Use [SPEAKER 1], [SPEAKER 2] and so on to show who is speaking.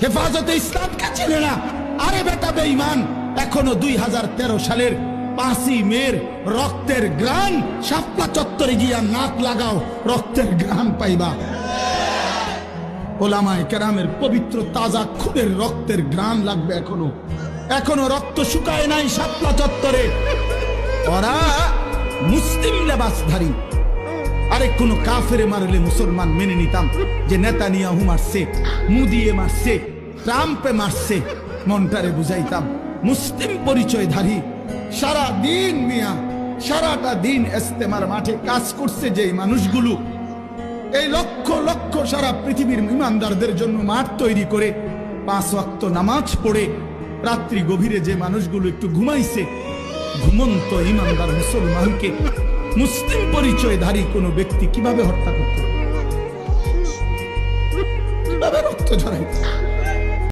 [SPEAKER 1] হেফাজতে ইসলামকে চিনে না। আরে বেটা বেঈমান, এখনো 2013 সালের 5ই মের রক্তের গ্রান শাপলা চত্বরে গিয়া নাক লাগাও, রক্তের গ্রান পাইবা। ওলামায়ে কেরামের পবিত্র তাজা খুনের রক্তের গ্রান লাগবে। এখনো রক্ত শুকায় নাই শাপলা চত্বরে। ওরা মুসলিম লেবাসধারী। আরে কোন কাফেরে মারলে মুসলমান মেনে নিতাম, যে নেতানিয়াহু মারছে, মুদিয়ে মারছে, ট্রাম্পে মারছে, মনটারে বুঝাইতাম। মুসলিম পরিচয়ধারী সারা দিন মিয়া, সারাটা দিন ইস্তেমার মাঠে কাজ করছে যে মানুষগুলো, এই লক্ষ লক্ষ সারা পৃথিবীর ইমানদারদের জন্য মাঠ তৈরি করে 5 ওয়াক্ত নামাজ পড়ে রাত্রি গভীরে যে মানুষগুলো একটু ঘুমাইছে, ঘুমন্ত ইমানদার মুসলমানকে মুসলিম পরিচয়ধারী কোন ব্যক্তি কিভাবে হত্যা করতে, কিভাবে রক্ত ঝরাইতে?